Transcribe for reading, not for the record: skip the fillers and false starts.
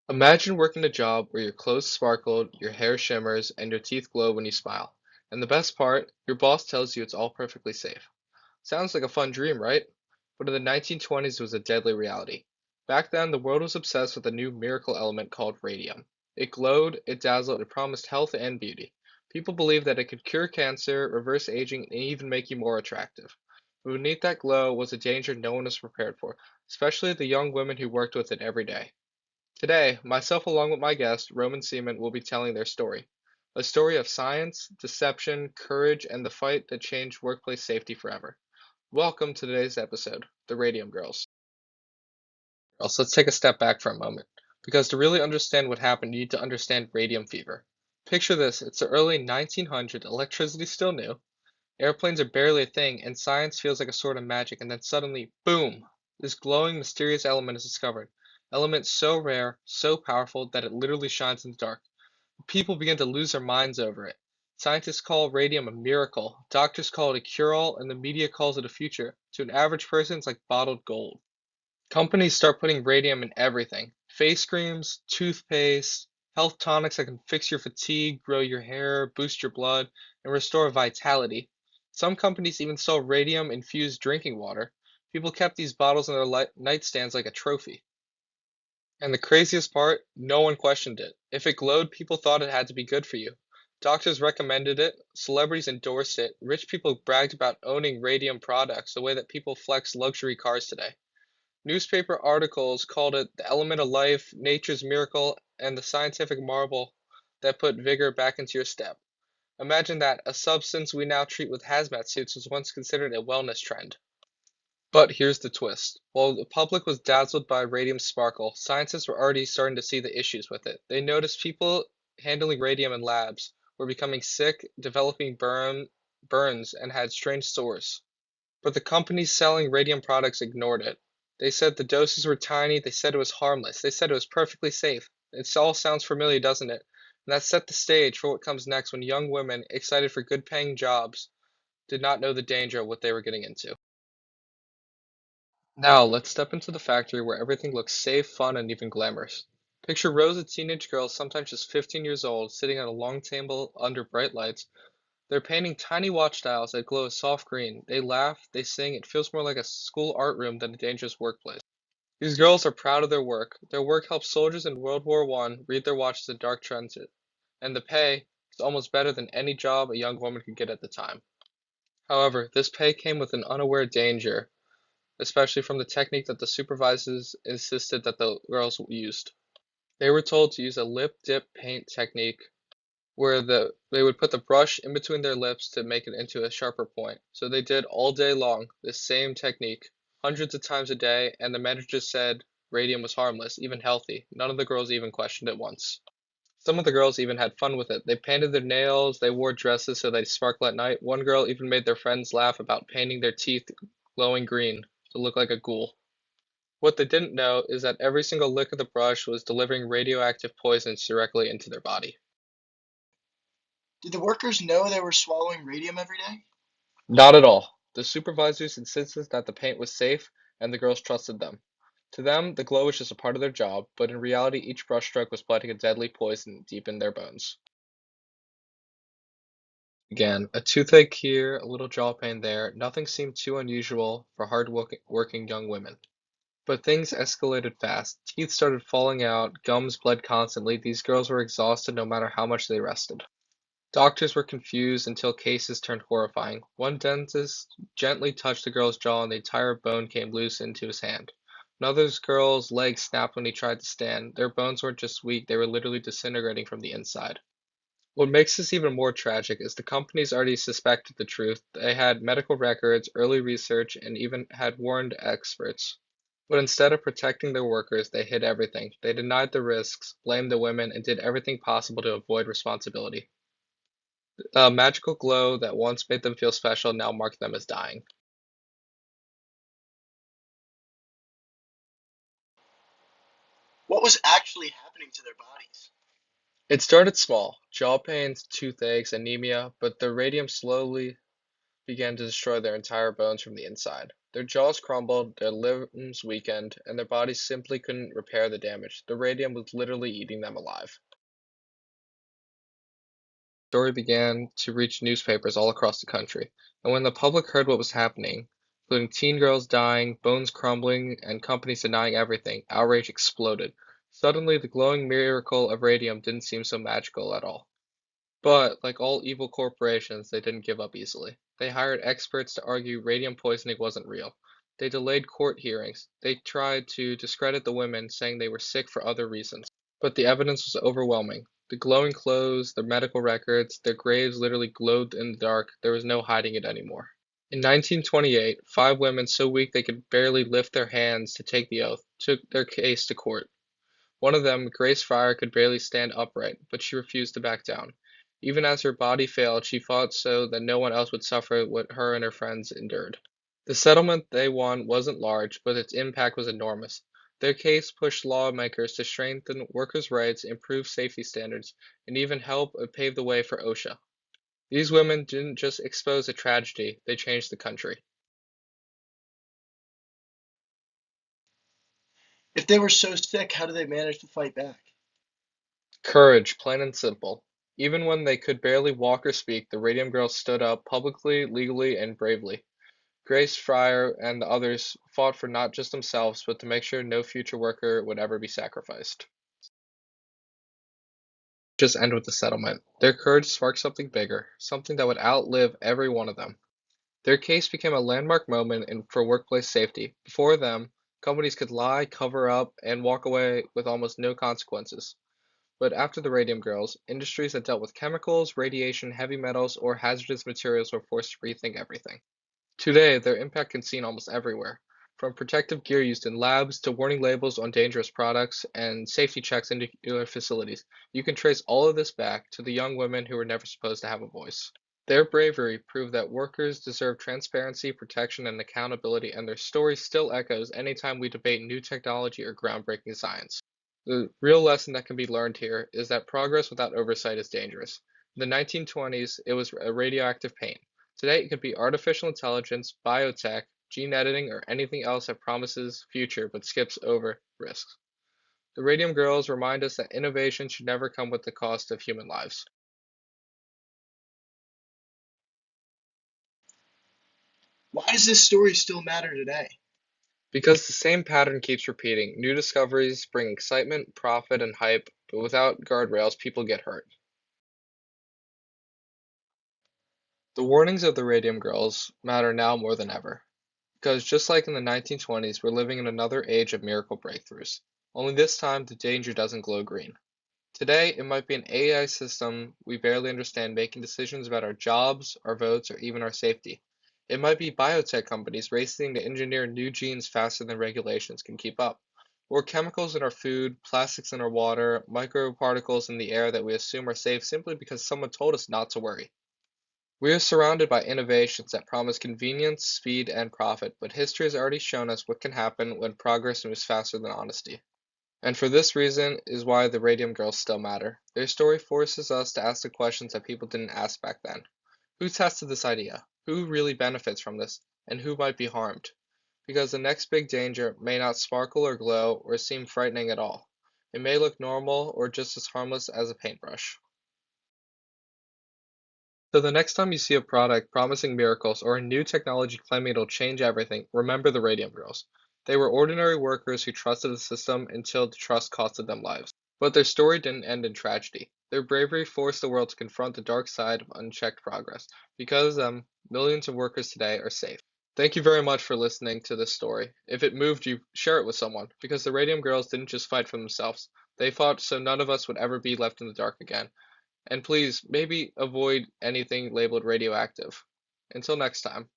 Imagine working a job where your clothes sparkle, your hair shimmers, and your teeth glow when you smile. And the best part, your boss tells you it's all perfectly safe. Sounds like a fun dream, right? But in the 1920s, it was a deadly reality. Back then, the world was obsessed with a new miracle element called radium. It glowed, it dazzled, it promised health and beauty. People believed that it could cure cancer, reverse aging, and even make you more attractive. But beneath that glow was a danger no one was prepared for, especially the young women who worked with it every day. Today, myself along with my guest, Roman Seaman, will be telling their story. A story of science, deception, courage, and the fight that changed workplace safety forever. Welcome to today's episode, The Radium Girls. Also, let's take a step back for a moment, because to really understand what happened, you need to understand radium fever. Picture this, it's the early 1900s, electricity's still new, airplanes are barely a thing, and science feels like a sort of magic, and then suddenly, boom! This glowing, mysterious element is discovered. Element so rare, so powerful that it literally shines in the dark. People begin to lose their minds over it. Scientists call radium a miracle, doctors call it a cure-all, and the media calls it a future. To an average person, it's like bottled gold. Companies start putting radium in everything. Face creams, toothpaste, health tonics that can fix your fatigue, grow your hair, boost your blood, and restore vitality. Some companies even sell radium-infused drinking water. People kept these bottles in their nightstands like a trophy. And the craziest part, no one questioned it. If it glowed, people thought it had to be good for you. Doctors recommended it, celebrities endorsed it, rich people bragged about owning radium products the way that people flex luxury cars today. Newspaper articles called it the element of life, nature's miracle, and the scientific marvel that put vigor back into your step. Imagine that, a substance we now treat with hazmat suits was once considered a wellness trend. But here's the twist. While the public was dazzled by radium's sparkle, scientists were already starting to see the issues with it. They noticed people handling radium in labs were becoming sick, developing burns, and had strange sores. But the companies selling radium products ignored it. They said the doses were tiny, they said it was harmless, they said it was perfectly safe. It all sounds familiar, doesn't it? And that set the stage for what comes next when young women, excited for good paying jobs, did not know the danger of what they were getting into. Now, let's step into the factory where everything looks safe, fun, and even glamorous. Picture rows of teenage girls, sometimes just 15 years old, sitting at a long table under bright lights. They're painting tiny watch dials that glow a soft green. They laugh, they sing, it feels more like a school art room than a dangerous workplace. These girls are proud of their work. Their work helped soldiers in World War I read their watches in dark transit. And the pay is almost better than any job a young woman could get at the time. However, this pay came with an unaware danger, especially from the technique that the supervisors insisted that the girls used. They were told to use a lip dip paint technique where they would put the brush in between their lips to make it into a sharper point. So they did all day long this same technique, hundreds of times a day, and the manager said radium was harmless, even healthy. None of the girls even questioned it once. Some of the girls even had fun with it. They painted their nails, they wore dresses so they'd sparkle at night. One girl even made their friends laugh about painting their teeth glowing green to look like a ghoul. What they didn't know is that every single lick of the brush was delivering radioactive poisons directly into their body. Did the workers know they were swallowing radium every day? Not at all. The supervisors insisted that the paint was safe, and the girls trusted them. To them, the glow was just a part of their job, but in reality, each brushstroke was planting a deadly poison deep in their bones. Again, a toothache here, a little jaw pain there, nothing seemed too unusual for hard-working young women. But things escalated fast. Teeth started falling out, gums bled constantly, these girls were exhausted no matter how much they rested. Doctors were confused until cases turned horrifying. One dentist gently touched the girl's jaw and the entire bone came loose into his hand. Another girl's leg snapped when he tried to stand. Their bones weren't just weak, they were literally disintegrating from the inside. What makes this even more tragic is the companies already suspected the truth. They had medical records, early research, and even had warned experts. But instead of protecting their workers, they hid everything. They denied the risks, blamed the women, and did everything possible to avoid responsibility. A magical glow that once made them feel special now marked them as dying. What was actually happening to their bodies? It started small, jaw pains, toothaches, anemia, but the radium slowly began to destroy their entire bones from the inside. Their jaws crumbled, their limbs weakened, and their bodies simply couldn't repair the damage. The radium was literally eating them alive. The story began to reach newspapers all across the country, and when the public heard what was happening, including teen girls dying, bones crumbling, and companies denying everything, outrage exploded. Suddenly, the glowing miracle of radium didn't seem so magical at all. But, like all evil corporations, they didn't give up easily. They hired experts to argue radium poisoning wasn't real. They delayed court hearings. They tried to discredit the women, saying they were sick for other reasons. But the evidence was overwhelming. The glowing clothes, their medical records, their graves literally glowed in the dark. There was no hiding it anymore. In 1928, five women so weak they could barely lift their hands to take the oath took their case to court. One of them, Grace Fryer, could barely stand upright, but she refused to back down. Even as her body failed, she fought so that no one else would suffer what her and her friends endured. The settlement they won wasn't large, but its impact was enormous. Their case pushed lawmakers to strengthen workers' rights, improve safety standards, and even help pave the way for OSHA. These women didn't just expose a tragedy, they changed the country. If they were so sick, how did they manage to fight back? Courage, plain and simple. Even when they could barely walk or speak, the Radium Girls stood up publicly, legally, and bravely. Grace Fryer and the others fought for not just themselves, but to make sure no future worker would ever be sacrificed. Just end with the settlement. Their courage sparked something bigger, something that would outlive every one of them. Their case became a landmark moment for workplace safety. Before them, companies could lie, cover up, and walk away with almost no consequences. But after the Radium Girls, industries that dealt with chemicals, radiation, heavy metals, or hazardous materials were forced to rethink everything. Today, their impact can be seen almost everywhere, from protective gear used in labs to warning labels on dangerous products and safety checks in nuclear facilities. You can trace all of this back to the young women who were never supposed to have a voice. Their bravery proved that workers deserve transparency, protection, and accountability, and their story still echoes anytime we debate new technology or groundbreaking science. The real lesson that can be learned here is that progress without oversight is dangerous. In the 1920s, it was a radioactive paint. Today, it could be artificial intelligence, biotech, gene editing, or anything else that promises future but skips over risks. The Radium Girls remind us that innovation should never come with the cost of human lives. Why does this story still matter today? Because the same pattern keeps repeating, new discoveries bring excitement, profit, and hype, but without guardrails, people get hurt. The warnings of the Radium Girls matter now more than ever. Because just like in the 1920s, we're living in another age of miracle breakthroughs. Only this time, the danger doesn't glow green. Today, it might be an AI system we barely understand making decisions about our jobs, our votes, or even our safety. It might be biotech companies racing to engineer new genes faster than regulations can keep up. Or chemicals in our food, plastics in our water, microparticles in the air that we assume are safe simply because someone told us not to worry. We are surrounded by innovations that promise convenience, speed, and profit, but history has already shown us what can happen when progress moves faster than honesty. And for this reason is why the Radium Girls still matter. Their story forces us to ask the questions that people didn't ask back then. Who tested this idea? Who really benefits from this? And who might be harmed? Because the next big danger may not sparkle or glow or seem frightening at all. It may look normal or just as harmless as a paintbrush. So the next time you see a product promising miracles or a new technology claiming it'll change everything, remember the Radium Girls. They were ordinary workers who trusted the system until the trust costed them lives. But their story didn't end in tragedy. Their bravery forced the world to confront the dark side of unchecked progress. Because of them, millions of workers today are safe. Thank you very much for listening to this story. If it moved you, share it with someone, because the Radium Girls didn't just fight for themselves. They fought so none of us would ever be left in the dark again. And please, maybe avoid anything labeled radioactive. Until next time.